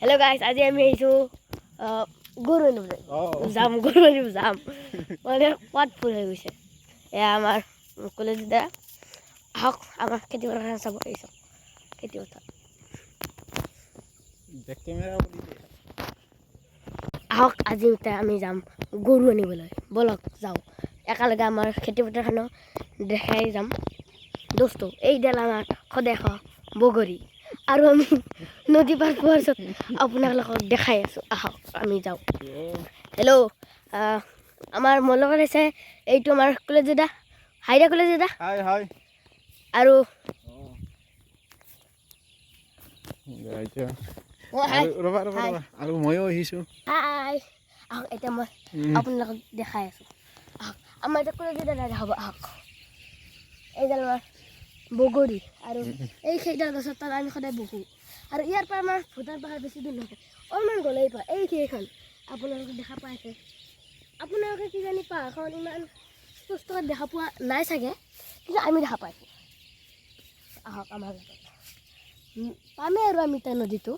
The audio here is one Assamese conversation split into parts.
Hello guys, আজি আমি আহিছোঁ গৰু আনিবলৈ গৰু আনিব যাম মানে পাত ফুল হৈ গৈছে এয়া আমাৰ কলেজ দাদা আহক আমাৰ খেতি পথাৰ চাব আহিছোঁ খেতি পথাৰ আহক আজি আমি যাম গৰু আনিবলৈ বলক যাওঁ একেলগে আমাৰ খেতি পথাৰখনো দেখাই যাম দোস্ত এইডাল আমাৰ সদায় বগৰী আৰু আমি নদী পাৰ পোৱাৰ পিছত আপোনালোকক দেখাই আছোঁ আহক আমি যাওঁ হেল্ল' আমাৰ মোৰ লগত আছে এইটো আমাৰ কলেজ দাদা হাই দা কলেজ দাদা হাই আৰু আৰু ময়ো আহিছোঁ হাই আহক এতিয়া মই আপোনালোকক দেখাই আছোঁ আহক আমাৰ এতিয়া কলেজ দাদা হ'ব আহক এইডাল আমাৰ বগৰী আৰু এই সেইডাল গছৰ তাত আমি সদায় বহোঁ আৰু ইয়াৰ পৰা আমাৰ ভূটান পাহাৰ বেছি দূৰ নহয় অলপমান গ'লেই পায় এই সেইখন আপোনালোকে দেখা পাইছে আপোনালোকে কিজানি পাহাৰখন ইমান স্পষ্টকৈ দেখা পোৱা নাই চাগে কিন্তু আমি দেখা পাইছোঁ আহক আমাৰ লগত পামেই আৰু আমি তাৰ নদীটো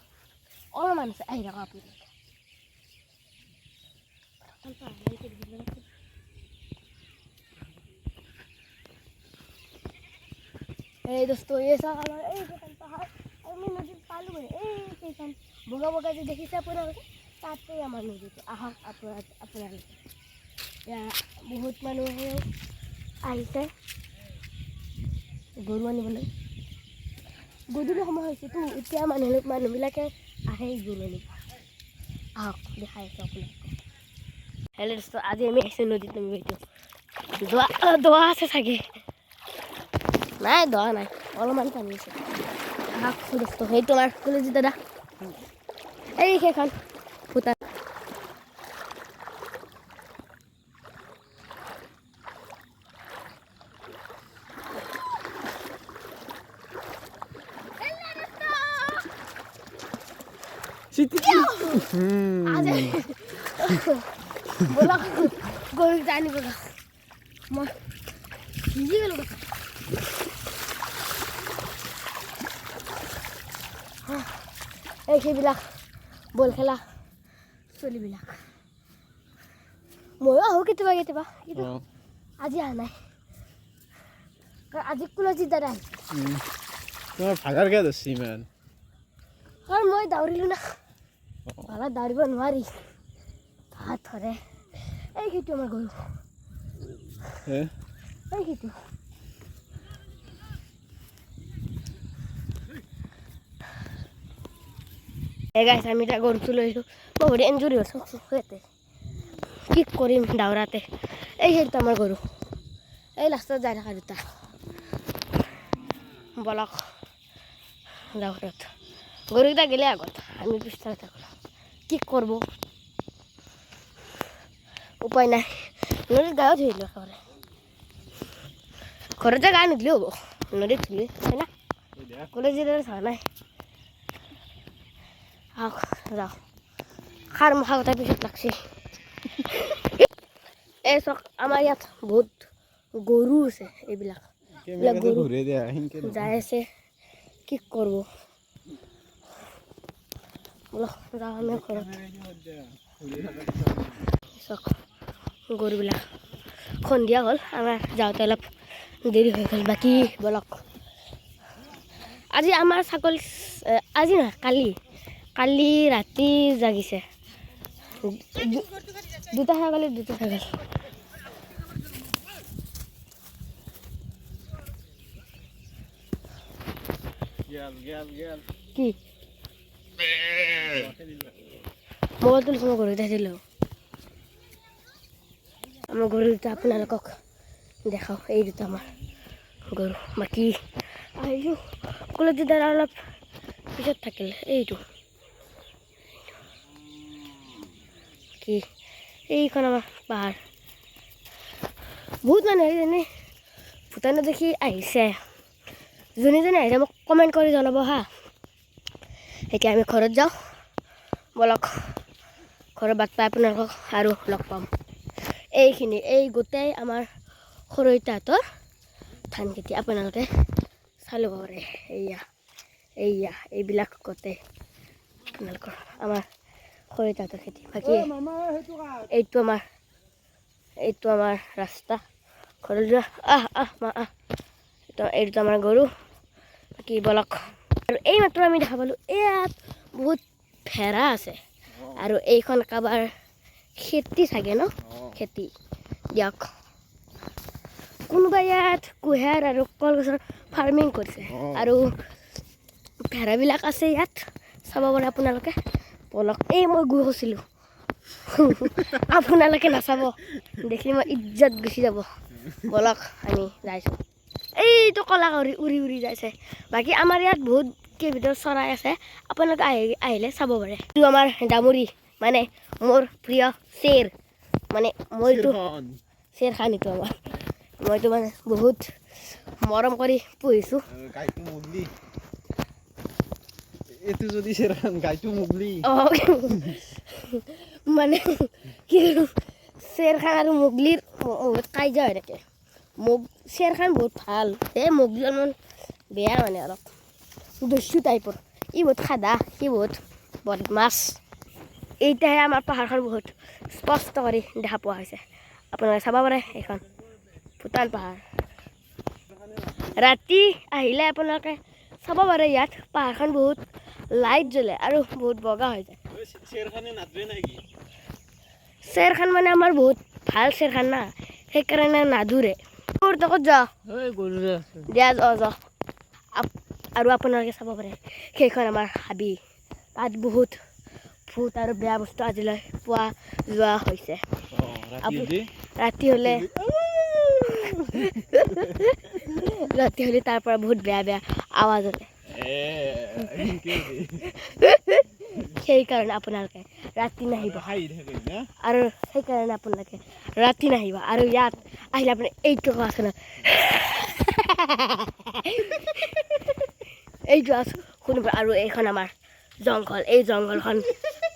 অলপমান আছে আহি থাকক আপোনালোকে এই দোস্ত এই চাওক আমাৰ এইখন পাহাৰ আমি নদীত পালোঁগৈ এইখন বগা বগা যে দেখিছে আপোনালোকে তাতেই আমাৰ নদীটো আহক আপোনালোকে এতিয়া বহুত মানুহেও আহিছে গৰু আনিবলৈ গধূলি সময় হৈছেতো এতিয়া মানুহবিলাকে আহে গৰু আনিব আহক দেখাই আছোঁ আপোনালোকক হেল্ল' দোস্ত আজি আমি আহিছোঁ নদীত নামিব এইটো দোৱা আছে চাগে নাই দোৱা নাই অলপমান পানী আছে আহক দোস্ত সেইটো আমাৰ কলেজ দাদা এই সেইখন ভূটান ব'লক গৰু আনিব মই ভিজি গ'লোঁ এই সেইবিলাক বল খেলা চলিবিলাক ময়ো আহোঁ কেতিয়াবা কিন্তু আজি অহা নাই আজি কলেজত দাদা তোমাৰ ভাগাৰ কিয় ধৰিছে ইমান কাৰণ মই দাউৰিলোঁ না ভালত দাউৰিব নোৱাৰি হাত ধৰে এই সেইটো আমাৰ গৰু এই সেইটো গাইছ আমি এতিয়া গৰুটো লৈ আহিছোঁ মই ভৰি এঞ্জুৰি হৈছোঁ ইয়াতে কি কৰিম দাউৰাতে এই সেইটো আমাৰ গৰু এই লাষ্টত যাই থকা দুটা বলক যাওঁ ঘৰত গৰুকেইটা গেলে আগত আমি পিছফালে থাকোঁ কি কৰিব উপায় নাই নদীত গাও ধুইলোঁ একেবাৰে ঘৰতে গা নুধুলেও হ'ব নদীত ধুলে হয় না কলেজত চোৱা নাই আহক যাওঁ খাৰ মুখা কথা পিছত লাগছে এই চাওক আমাৰ ইয়াত বহুত গৰু আছে এইবিলাক গৰু যাই আছে কি কৰিব বলক যাওঁ আমি ঘৰত চাওক গৰুবিলাক সন্ধিয়া হ'ল আমাৰ যাওঁতে অলপ দেৰি হৈ গ'ল বাকী বলক আজি আমাৰ ছাগলী আজি নহয় কালি ৰাতি জাগিছে দুটা ছাগলী কি মোবাইলটো মই গৰু দিলোঁ আমাৰ গৰু দুটা আপোনালোকক দেখাওঁ এই দুটা আমাৰ গৰু বাকী আহিলোঁ কলেজ দাদা অলপ পিছত থাকিল এইটো কি এইখন আমাৰ পাহাৰ বহুত মানুহ আহিছে এনেই ভূটানত দেখি আহিছে যোনে আহিছে মোক কমেণ্ট কৰি জনাব হা এতিয়া আমি ঘৰত যাওঁ বলক ঘৰৰ বাট পাই আপোনালোকক আৰু লগ পাম এইখিনি এই গোটেই আমাৰ সৰৈতাহঁতৰ ধান খেতি আপোনালোকে চাব পাৰে এইবিলাক গোটেই আপোনালোকৰ আমাৰ খৰিতাতৰ খেতি বাকী এইটো আমাৰ ৰাস্তা ঘৰলৈ যোৱা মা এইটো আমাৰ গৰু বাকী বলক আৰু এই মাত্ৰ আমি দেখা পালোঁ ইয়াত বহুত ভেড়া আছে আৰু এইখন কাৰোবাৰ খেতি চাগে ন খেতি দিয়ক কোনোবা ইয়াত কুঁহিয়াৰ আৰু কলগছৰ ফাৰ্মিং কৰিছে আৰু ভেড়াবিলাক আছে ইয়াত চাব পাৰে আপোনালোকে বলক এই মই গৈ গৈছিলোঁ আপোনালোকে নাচাব দেখিলে মই ইজ্জত গুচি যাব বলক আমি যাইছোঁ এইটো কলা কৰি উৰি উৰি যাইছে বাকী আমাৰ ইয়াত বহুত কেইবিধৰ চৰাই আছে আপোনালোকে আহিলে চাব পাৰে এইটো আমাৰ দামুৰী মানে মোৰ প্ৰিয় শ্বেৰ মানে মইতো শ্বেৰ খান এইটো আমাৰ মইতো মানে বহুত মৰম কৰি পুহিছোঁ এইটো যদি শ্বেৰখান গাইটো মুগলি মানে কি শ্বেৰখান আৰু মুগলিৰ কাজিয়া হৈ থাকে শ্বেৰখান বহুত ভাল এই মুগলি অলপমান বেয়া মানে অলপ দস্যু টাইপৰ ই বহুত সাদা সি বহুত বদমাছ এইটাহে আমাৰ পাহাৰখন বহুত স্পষ্ট কৰি দেখা পোৱা হৈছে আপোনালোকে চাব পাৰে এইখন ভূটান পাহাৰ ৰাতি আহিলে আপোনালোকে চাব পাৰে ইয়াত পাহাৰখন বহুত লাইট জ্বলে আৰু বহুত বগা হৈ যায় শ্বেৰখান মানে আমাৰ বহুত ভাল শ্বেৰখান না সেইকাৰণে নাদুৰে তকত যা দিয়া যা আৰু আপোনালোকে চাব পাৰে সেইখন আমাৰ হাবি তাত বহুত ভূত আৰু বেয়া বস্তু আজিলৈ পোৱা যোৱা হৈছে ৰাতি হ'লে তাৰ পৰা বহুত বেয়া বেয়া আৱাজ ওলায় সেইকাৰণে আপোনালোকে ৰাতি নাহিব আৰু সেইকাৰণে আপোনালোকে ৰাতি নাহিব আৰু ইয়াত আহিলে আপুনি এইটো আছে ন এইটো আছে শুনিব আৰু এইখন আমাৰ জংঘল এই জংঘলখন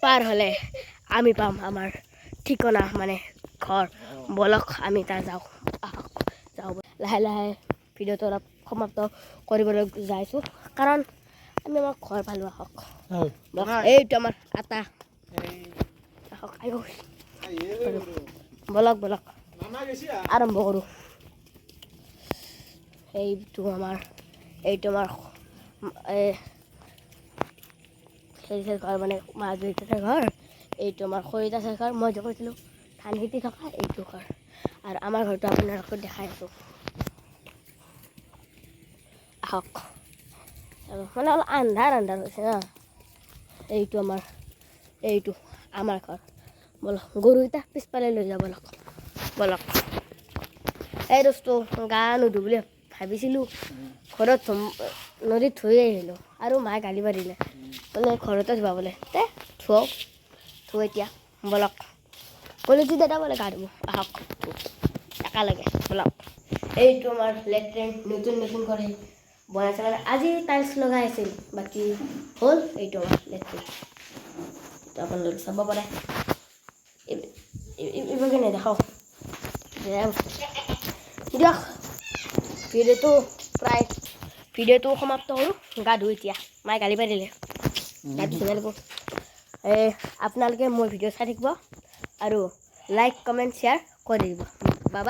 পাৰ হ'লে আমি পাম আমাৰ ঠিকনা মানে ঘৰ বলক আমি তাৰ যাওঁ লাহে লাহে ভিডিঅ'টো অলপ সমাপ্ত কৰিবলৈ যাইছোঁ কাৰণ আমি আমাৰ ঘৰ পালোঁ আহক এইটো আমাৰ আটা আহক বলক আৰম্ভ কৰোঁ এইটো আমাৰ ঘৰ মানে মা দেউতাৰ ঘৰ এইটো আমাৰ খৰিতা ঘৰ মই যে কৈছিলোঁ ধান খেতি থকা এইটো ঘৰ আৰু আমাৰ ঘৰটো আপোনালোকক দেখাই আছোঁ আহক মানে অলপ আন্ধাৰ হৈছে না এইটো আমাৰ ঘৰ বলক গৰুকেইটা পিছফালে লৈ যাব বলক এই দোস্ত গা নুধো বুলি ভাবিছিলোঁ ঘৰত নদীত ধুই আহিলোঁ আৰু মায়ে গালি পাৰিলে বোলে ঘৰতে ধোৱা বোলে ধুও এতিয়া বলক কলেজী দাদা বোলে গা ধুব আহক একেলগে বলক এইটো আমাৰ লেট্ৰিন নতুন কৰি বনাইছে মানে আজি টাইলছ লগাই আছিল বাকী হ'ল এইটো আমাৰ লেট্ৰিন আপোনালোকে চাব পাৰে ইভাগে নেদেখাওঁ দিয়ক ভিডিঅ'টো সমাপ্ত কৰোঁ গা ধুই এতিয়া মায়ে গালি পাৰিলে গা ধুই লাগিব আপোনালোকে মোৰ ভিডিঅ' চাই থাকিব আৰু লাইক কমেণ্ট শ্বেয়াৰ কৰি দিব বাই